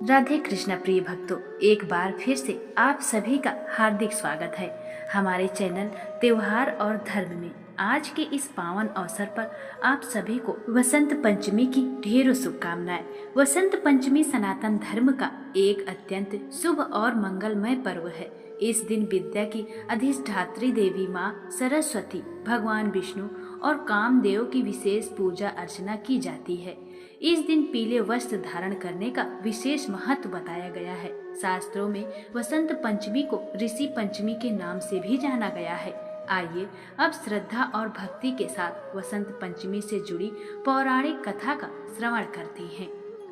राधे कृष्णा प्रिय भक्तों, एक बार फिर से आप सभी का हार्दिक स्वागत है हमारे चैनल त्योहार और धर्म में। आज के इस पावन अवसर पर आप सभी को वसंत पंचमी की ढेरों शुभकामनाएं। वसंत पंचमी सनातन धर्म का एक अत्यंत शुभ और मंगलमय पर्व है। इस दिन विद्या की अधिष्ठात्री देवी माँ सरस्वती, भगवान विष्णु और कामदेव की विशेष पूजा अर्चना की जाती है। इस दिन पीले वस्त्र धारण करने का विशेष महत्व बताया गया है। शास्त्रों में वसंत पंचमी को ऋषि पंचमी के नाम से भी जाना गया है। आइए अब श्रद्धा और भक्ति के साथ वसंत पंचमी से जुड़ी पौराणिक कथा का श्रवण करते हैं।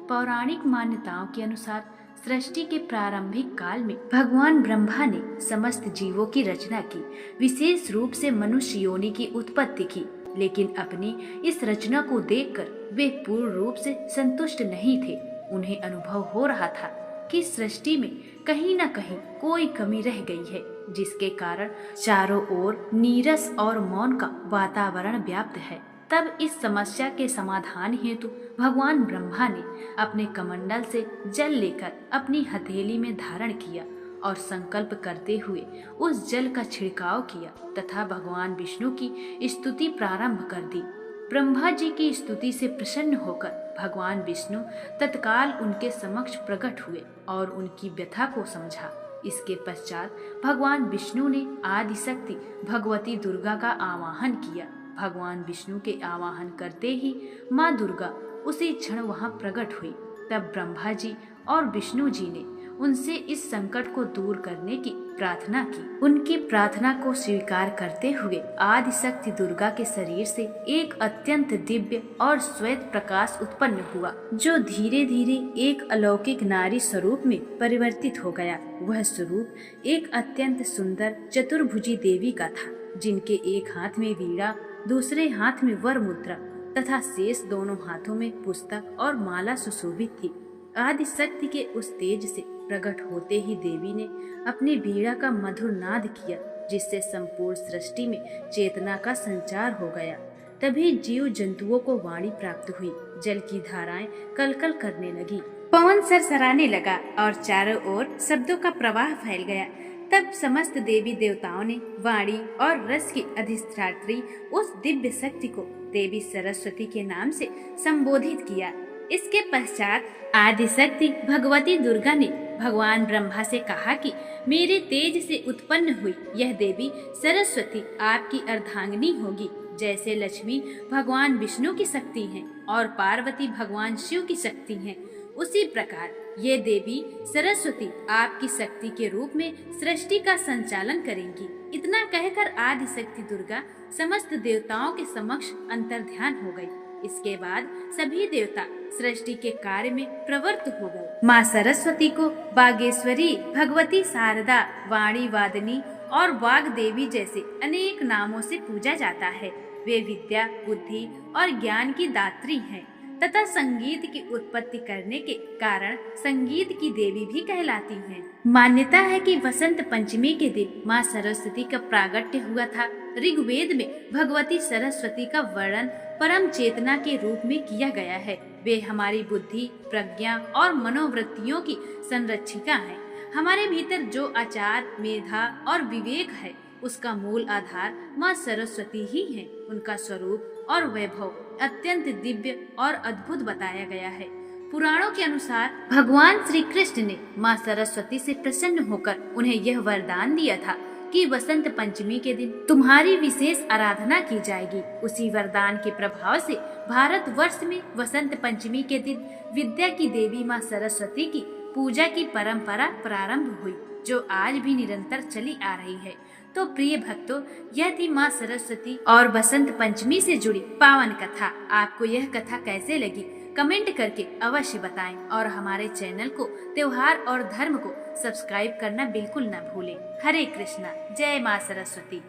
पौराणिक मान्यताओं के अनुसार सृष्टि के प्रारंभिक काल में भगवान ब्रह्मा ने समस्त जीवों की रचना की, विशेष रूप से मनुष्य योनि की उत्पत्ति की। लेकिन अपनी इस रचना को देखकर वे पूर्ण रूप से संतुष्ट नहीं थे। उन्हें अनुभव हो रहा था कि सृष्टि में कहीं न कहीं कोई कमी रह गई है, जिसके कारण चारों ओर नीरस और मौन का वातावरण व्याप्त है। तब इस समस्या के समाधान हेतु भगवान ब्रह्मा ने अपने कमंडल से जल लेकर अपनी हथेली में धारण किया और संकल्प करते हुए उस जल का छिड़काव किया तथा भगवान विष्णु की स्तुति प्रारंभ कर दी। ब्रह्मा जी की स्तुति से प्रसन्न होकर भगवान विष्णु तत्काल उनके समक्ष प्रकट हुए और उनकी व्यथा को समझा। इसके पश्चात भगवान विष्णु ने आदिशक्ति भगवती दुर्गा का आवाहन किया। भगवान विष्णु के आवाहन करते ही माँ दुर्गा उसी क्षण वहां प्रकट हुई। तब ब्रह्मा जी और विष्णु जी ने उनसे इस संकट को दूर करने की प्रार्थना की। उनकी प्रार्थना को स्वीकार करते हुए आदिशक्ति दुर्गा के शरीर से एक अत्यंत दिव्य और श्वेत प्रकाश उत्पन्न हुआ, जो धीरे धीरे एक अलौकिक नारी स्वरूप में परिवर्तित हो गया। वह स्वरूप एक अत्यंत सुंदर चतुर्भुजी देवी का था, जिनके एक हाथ में वीणा, दूसरे हाथ में वर मुद्रा तथा शेष दोनों हाथों में पुस्तक और माला सुशोभित थी। आदिशक्ति के उस तेज से प्रकट होते ही देवी ने अपनी वीणा का मधुर नाद किया, जिससे संपूर्ण सृष्टि में चेतना का संचार हो गया। तभी जीव जंतुओं को वाणी प्राप्त हुई। जल की धाराएं कलकल करने लगी, पवन सरसराने लगा और चारों ओर शब्दों का प्रवाह फैल गया। तब समस्त देवी देवताओं ने वाणी और रस की अधिष्ठात्री उस दिव्य शक्ति को देवी सरस्वती के नाम से संबोधित किया। इसके पश्चात आदिशक्ति भगवती दुर्गा ने भगवान ब्रह्मा से कहा कि मेरे तेज से उत्पन्न हुई यह देवी सरस्वती आपकी अर्धांगिनी होगी। जैसे लक्ष्मी भगवान विष्णु की शक्ति हैं और पार्वती भगवान शिव की शक्ति हैं, उसी प्रकार ये देवी सरस्वती आपकी शक्ति के रूप में सृष्टि का संचालन करेंगी। इतना कहकर आदिशक्ति दुर्गा समस्त देवताओं के समक्ष अंतर्ध्यान हो गई। इसके बाद सभी देवता सृष्टि के कार्य में प्रवृत्त हो गए। माँ सरस्वती को बागेश्वरी, भगवती शारदा, वाणी वादिनी और वाग देवी जैसे अनेक नामों से पूजा जाता है। वे विद्या, बुद्धि और ज्ञान की दात्री हैं तथा संगीत की उत्पत्ति करने के कारण संगीत की देवी भी कहलाती हैं। मान्यता है कि वसंत पंचमी के दिन माँ सरस्वती का प्रागट्य हुआ था। ऋग्वेद में भगवती सरस्वती का वर्णन परम चेतना के रूप में किया गया है। वे हमारी बुद्धि, प्रज्ञा और मनोवृत्तियों की संरक्षिका हैं। हमारे भीतर जो आचार, मेधा और विवेक है, उसका मूल आधार माँ सरस्वती ही है। उनका स्वरूप और वैभव अत्यंत दिव्य और अद्भुत बताया गया है। पुराणों के अनुसार भगवान श्री कृष्ण ने माँ सरस्वती से प्रसन्न होकर उन्हें यह वरदान दिया था कि वसंत पंचमी के दिन तुम्हारी विशेष आराधना की जाएगी। उसी वरदान के प्रभाव से भारत वर्ष में वसंत पंचमी के दिन विद्या की देवी माँ सरस्वती की पूजा की परंपरा प्रारंभ हुई, जो आज भी निरंतर चली आ रही है। तो प्रिय भक्तों, यह थी माँ सरस्वती और वसंत पंचमी से जुड़ी पावन कथा। आपको यह कथा कैसे लगी कमेंट करके अवश्य बताएं और हमारे चैनल को त्योहार और धर्म को सब्सक्राइब करना बिल्कुल न भूलें। हरे कृष्णा, जय माँ सरस्वती।